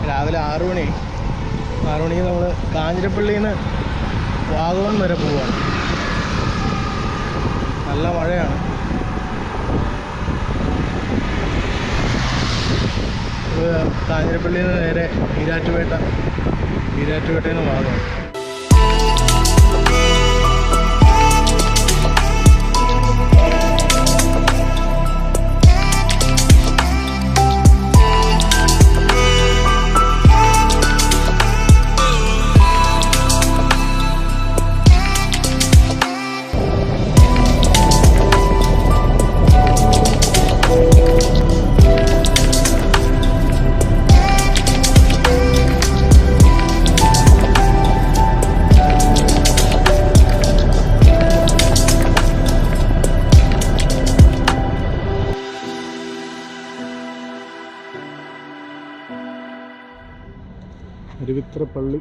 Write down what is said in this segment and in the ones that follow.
രാവിലെ 6 മണിക്ക് നമ്മൾ കാഞ്ഞിരപ്പള്ളിയിൽ നിന്ന് വാഗമൺ വരെ പോവുകയാണ്. നല്ല മഴയാണ്. കാഞ്ഞിരപ്പള്ളിയിൽ നിന്ന് നേരെ ഈരാറ്റുപേട്ടയിൽ നിന്ന് വാഗമൺ. പള്ളി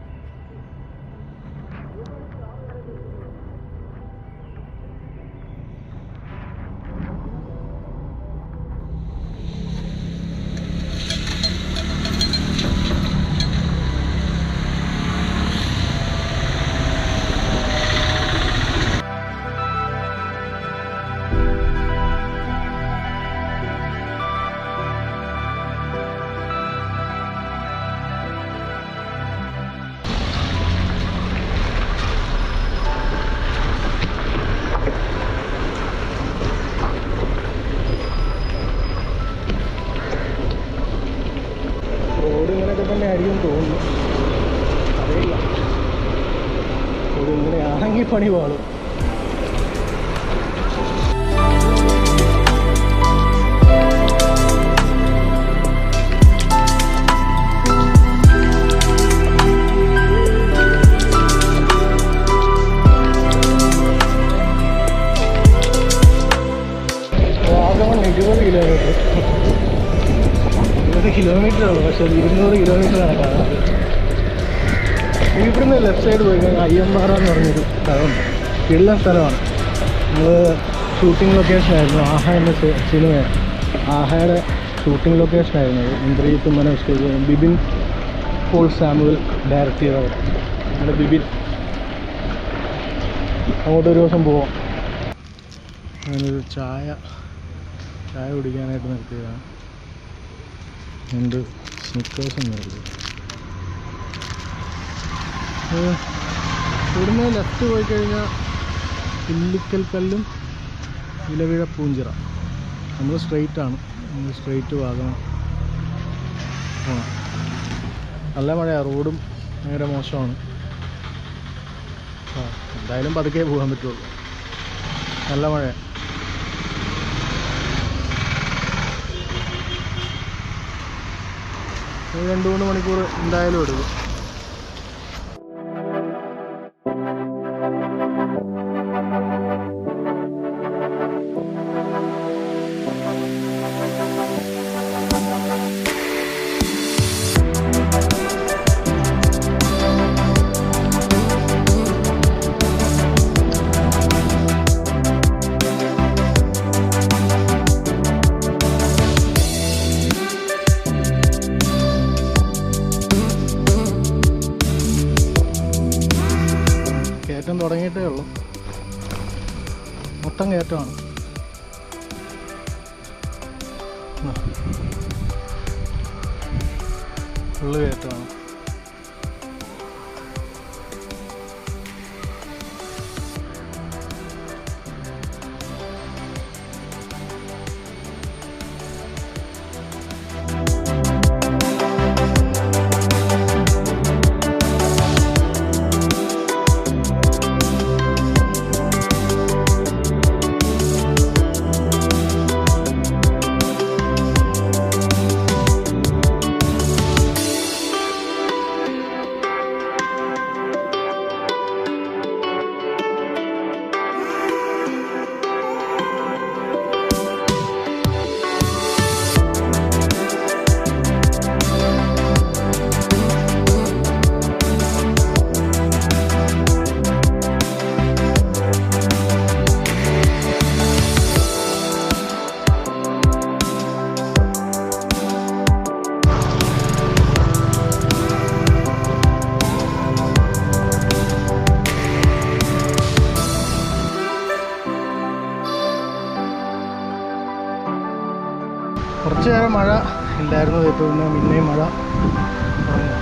തന്നെ ആയിരിക്കും തോന്നുന്നു. അറിയില്ല, ഇങ്ങനെയാണെങ്കിൽ പണി പാടും. വാഗമൺ 20 കിലോമീറ്ററുള്ളൂ, പക്ഷെ 200 കിലോമീറ്റർ നടക്കാണ്. ഇവിടുന്ന് ലെഫ്റ്റ് സൈഡ് പോയി കഴിഞ്ഞാൽ അയ്യമ്പാറ എന്ന് പറഞ്ഞൊരു സ്ഥലമുണ്ട്. ഉള്ള സ്ഥലമാണ്. നമ്മൾ ഷൂട്ടിംഗ് ലൊക്കേഷനായിരുന്നു. ആഹ എന്ന സിനിമയാണ്. ആഹയുടെ ഷൂട്ടിംഗ് ലൊക്കേഷനായിരുന്നു. ഇന്ദ്രജിത്ത് മനോജ് ബിബിൻ പോൾ സാമുവൽ ഡയറക്റ്റ് ചെയ്തവർ. നമ്മുടെ ബിബിൻ. അങ്ങോട്ടൊരു ദിവസം പോവാം. ഞാനൊരു ചായ കുടിക്കാനായിട്ട് നിർത്തിയതാണ്. രണ്ട് സ്നിക്കേഴ്സും നിർത്തി. ഇവിടുന്ന് ലെഫ്റ്റ് പോയി കഴിഞ്ഞാൽ ഇല്ലിക്കൽക്കല്ലും ഇലവിഴ പൂഞ്ചിറ. നമ്മൾ സ്ട്രെയിറ്റാണ്. സ്ട്രെയിറ്റ് വാഗമൺ പോകണം. നല്ല മഴയാണ്. റോഡും ഭയങ്കര മോശമാണ്. എന്തായാലും പതുക്കെ പോകാൻ പറ്റുള്ളൂ. നല്ല മഴയാണ്. 2-3 മണിക്കൂർ എന്തായാലും എടുക്കും. കയറ്റം തുടങ്ങിയിട്ടേ ഉള്ളൂ. മൊത്തം കയറ്റമാണ്. ഫുള്ള് കയറ്റമാണ്. കുറച്ച് നേരം മഴ ഇല്ലായിരുന്നു. ഇപ്പോൾ പിന്നെയും മഴ തുടങ്ങി.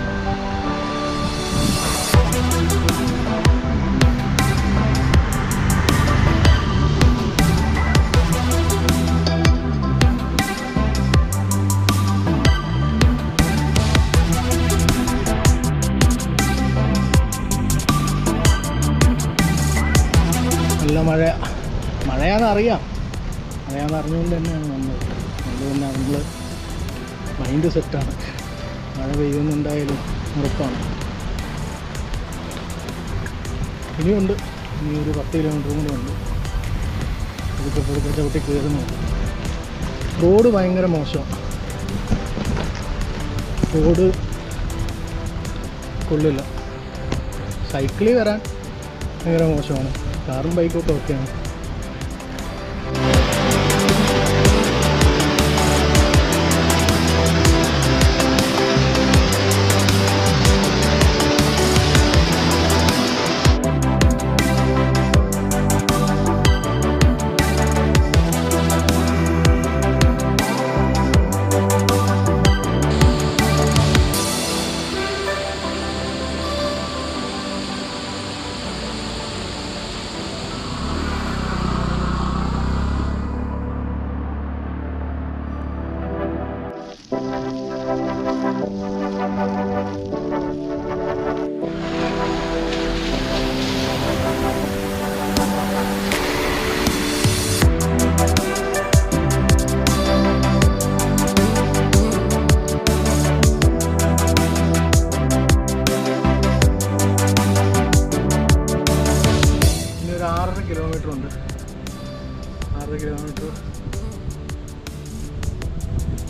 നല്ല മഴയാണെന്നറിയാം. മഴയാണെന്ന് അറിഞ്ഞുകൊണ്ട് തന്നെയാണ് വന്നത്. അതുകൊണ്ട് നമ്മൾ മൈൻഡ് സെറ്റാണ്. മഴ പെയ്യുന്നുണ്ടായാലും ഉറപ്പാണ്. ഇനിയുണ്ട്, ഇനി ഒരു 10 കിലോമീറ്റർ കൂടെ ഉണ്ട്. പതുക്കെ ചവിട്ടി കയറുന്നുണ്ട്. റോഡ് ഭയങ്കര മോശമാണ്. റോഡ് കൊള്ളില്ല. സൈക്കിളിൽ വരാൻ ഭയങ്കര മോശമാണ്. കാറും ബൈക്കൊക്കെ ഒക്കെയാണ്.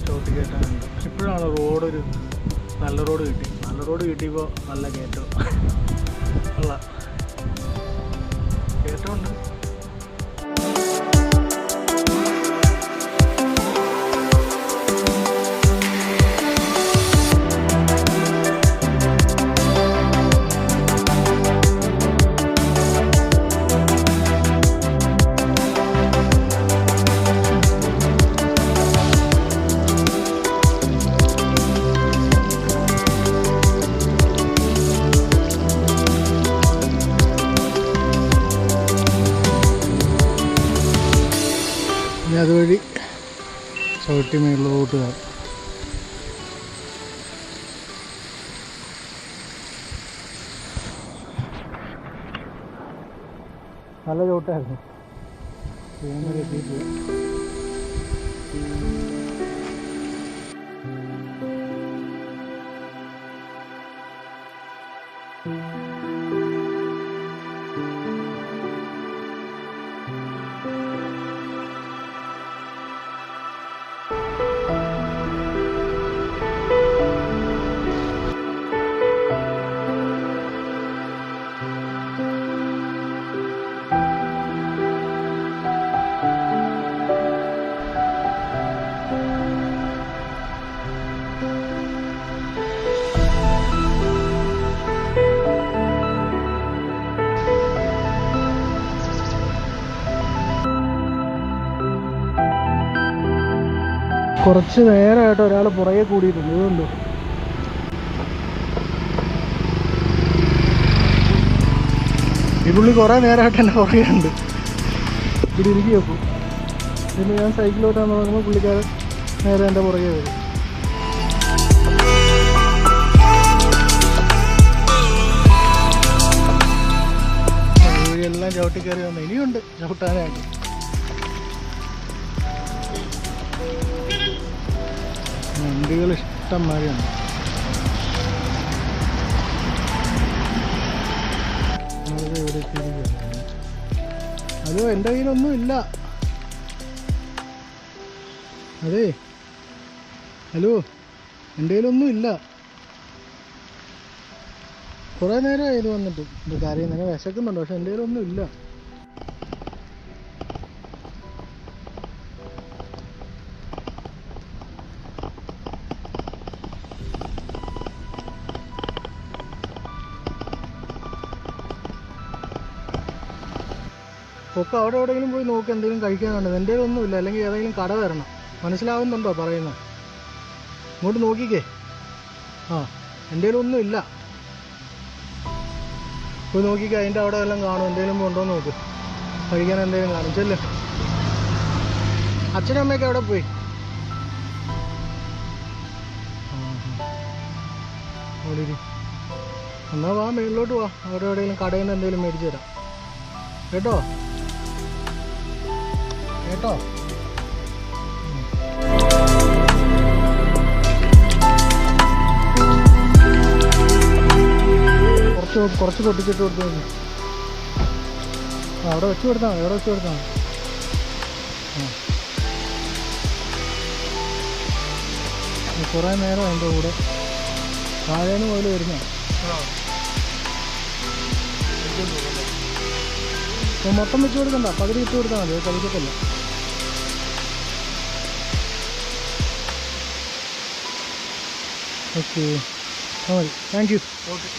ചവിട്ടി കയറ്റാനുണ്ട്. ഇപ്പോഴാണ് റോഡൊരു നല്ല റോഡ് കിട്ടി. നല്ല റോഡ് കിട്ടിയപ്പോൾ നല്ല കയറ്റം ഉള്ള കയറ്റമുണ്ട്. അതുവഴി ചവിട്ടി മേളിലോട്ട് കയറും. നല്ല ചവിട്ടായിരുന്നു. എത്തിയിട്ടില്ല. കുറച്ച് നേരമായിട്ട് ഒരാൾ പുറകെ കൂടിയിട്ടുണ്ട്. ഇതുണ്ടോ? ഈ പുള്ളി കുറേ നേരമായിട്ട് എൻ്റെ പുറകെ ഉണ്ട്. ഇവിടെ ഇരിക്കി വെക്കും. പിന്നെ ഞാൻ സൈക്കിളോട്ടാന്ന് പറയുമ്പോൾ പുള്ളിക്കാരൻ നേരെ എൻ്റെ പുറകെ വരും. എല്ലാം ചവിട്ടി കയറി വന്നു. ഇനിയുണ്ട് ചവിട്ടാനായിട്ട്. വണ്ടികൾ ഇഷ്ടം മാതിരിയാണ്. ഹലോ, എൻ്റെ കയ്യിലൊന്നും ഇല്ല. അതെ, ഹലോ, എൻ്റെ കയ്യിലൊന്നും ഇല്ല. കുറേ നേരമായി ഇത് വന്നിട്ട്. ഇത് കാര്യം തന്നെ വിശക്കുന്നുണ്ട്, പക്ഷെ എൻ്റെ കയ്യിലൊന്നും ഇല്ല. ഒക്കെ അവിടെ എവിടെയെങ്കിലും പോയി നോക്കി എന്തെങ്കിലും കഴിക്കാനുണ്ട്. എൻ്റെ ഒന്നുമില്ല. അല്ലെങ്കിൽ ഏതെങ്കിലും കട വരണം. മനസ്സിലാവുന്നുണ്ടോ പറയുന്നത്? ഇങ്ങോട്ട് നോക്കിക്കേ. ആ, എൻ്റെ ഒന്നുമില്ല. പോയി നോക്കിക്കേ, അതിൻ്റെ അവിടെ എല്ലാം കാണും. എന്തെങ്കിലും ഉണ്ടോ നോക്ക്, കഴിക്കാൻ എന്തെങ്കിലും കാണും. ചെല്ല്. അച്ഛനും അമ്മയൊക്കെ എവിടെ പോയി? ഓടിരി. എന്നാ വാ, മേളിലോട്ട് വാ. അവിടെ എവിടെയെങ്കിലും കടയിൽ നിന്ന് എന്തെങ്കിലും മേടിച്ചു തരാം കേട്ടോ. കേട്ടോ. കുറച്ച് പൊട്ടിച്ചിട്ട് കൊടുത്തു. അവിടെ വെച്ച് കൊടുത്താൽ മതി, അവിടെ വെച്ച് കൊടുത്താൽ മതി. കുറേ നേരം എൻ്റെ കൂടെ താഴേന്ന് മുതൽ വരുന്ന മൊത്തം വെച്ച് കൊടുക്കണ്ട, പകുതി ഇട്ട് കൊടുത്താൽ മതി. കഴിക്കത്തില്ല. ഓക്കെ, മതി. Thank you. ഓക്കെ.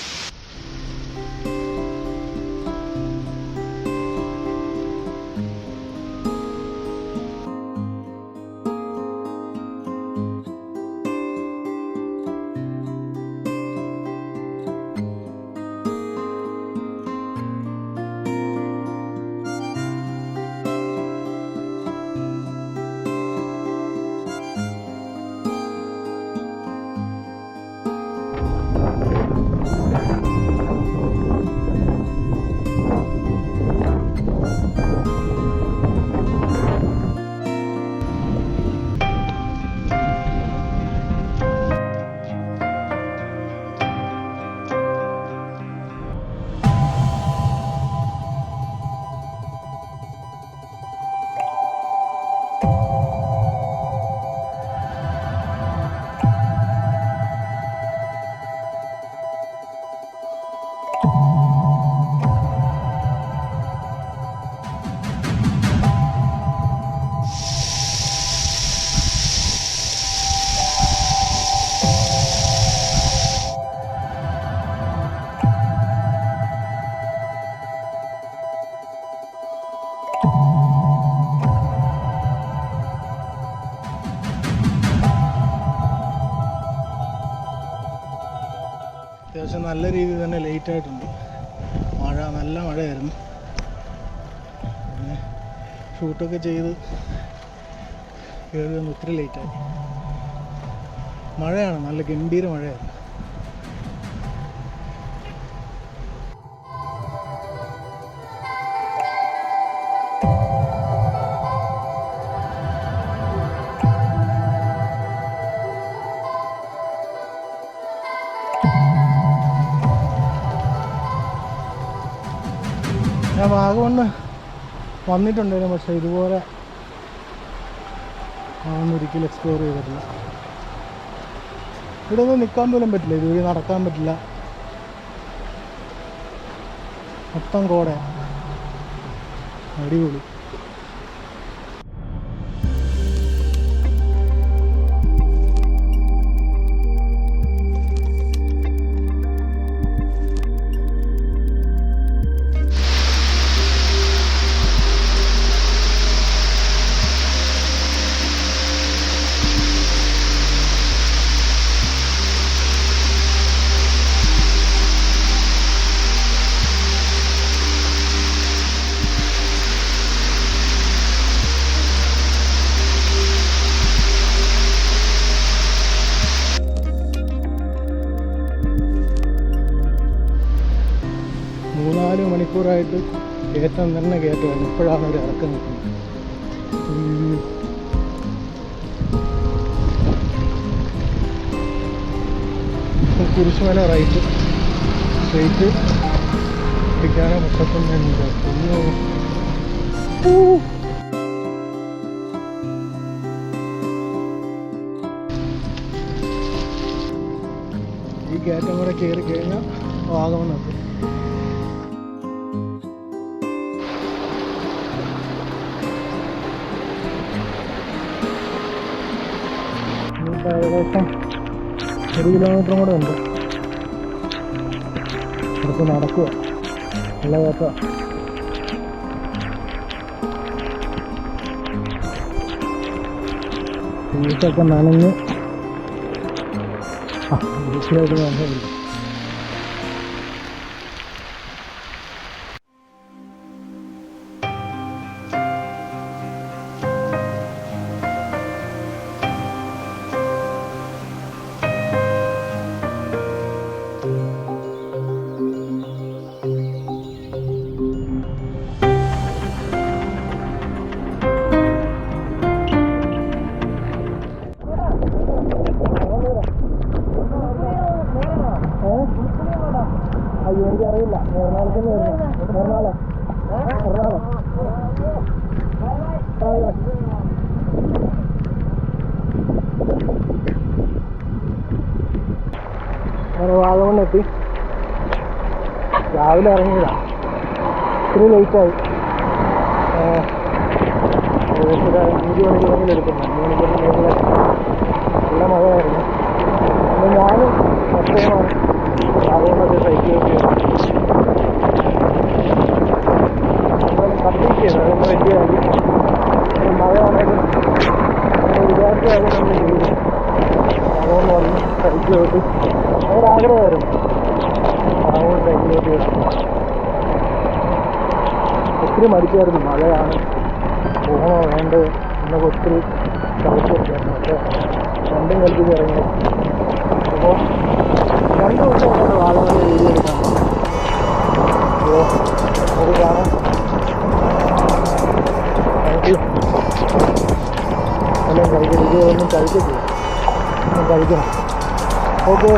അത്യാവശ്യം നല്ല രീതിയിൽ തന്നെ ലേറ്റായിട്ടുണ്ട്. നല്ല മഴയായിരുന്നു. പിന്നെ ഷൂട്ടൊക്കെ ചെയ്ത് കയറി വന്ന് ഒത്തിരി ലേറ്റായി. മഴയാണ്, നല്ല ഗംഭീര മഴയായിരുന്നു. ഞാൻ വാഗമണ് വന്നിട്ടുണ്ടായിരുന്നു, പക്ഷേ ഇതുപോലെ ഒരിക്കലും എക്സ്പ്ലോർ ചെയ്തിട്ടില്ല. ഇവിടെ ഒന്നും നിൽക്കാൻ പോലും പറ്റില്ല, ഇതുവഴി നടക്കാൻ പറ്റില്ല. മൊത്തം കോട, അടിപൊളി. മണിക്കൂറായിട്ട് കയറ്റം തന്നെ കയറ്റമാണ്. ഇപ്പോഴാണ് ഒരു ഇറക്കം നിൽക്കുന്നത്. കുരിശുമല റൈറ്റ്, സ്ട്രെയിറ്റ് പിടിക്കാനോ 39. ഈ കയറ്റം കൂടെ കയറി കഴിഞ്ഞാൽ വാഗമണെത്തും. ഏകദേശം 1 കിലോമീറ്ററും കൂടെ ഉണ്ട്. അടുത്ത് നടക്കുക, നല്ല കയറ്റം. ഷൂസൊക്കെ നനഞ്ഞ് വൃത്തിയായിട്ട് നനഞ്ഞില്ല. അയ്യോ എനിക്കറിയില്ല. എറണാകുളത്തിന് വരുന്നു. എറണാകുളം അങ്ങനെ വാഗമൺ എത്തി. രാവിലെ ഇറങ്ങിയതാണ്. ഇത്തിരി ലേറ്റായി. ഏകദേശം 5 മണിക്കൂറെങ്കിലും എടുക്കുന്നു. 5 മണിക്കൂറിന് നല്ല മഴയായിരുന്നു. പിന്നെ ഞാനും ഒറ്റയുമാണ് വാഗമണൊക്കെ സൈക്കിൾ കംപ്ലീറ്റ് ചെയ്തു. അതൊന്നും വലിയ കാര്യം. മഴയാണെങ്കിലും നമ്മൾ വിചാരിച്ച കാര്യം നമ്മൾ ചെയ്തു. വാഗമൺ വന്ന് സൈക്കിൾ ഓട്ടി ഒരാഗ്രഹമായിരുന്നു വാഗമൺ സൈക്കിൾ ഓട്ടി കിടന്നു. ഒത്തിരി മടിച്ചായിരുന്നു. മഴയാണ്, പോകണോ വേണ്ടത് എന്നൊക്കെ ഒത്തിരി കളിച്ചൊക്കെയായിരുന്നു. പക്ഷേ രണ്ടും കളിപ്പിച്ച് ഇറങ്ങി. അപ്പോൾ 2 ദിവസമായിട്ടാണ് വാഗമണിൽ വീഡിയോ എടുക്കാൻ. അപ്പോൾ അത് കാണാം. Thank you. എല്ലാം കഴിക്കണം. ഇത് ഒന്നും കഴിച്ചിട്ടില്ല. ഒന്നും കഴിക്കണം. ഓക്കെ.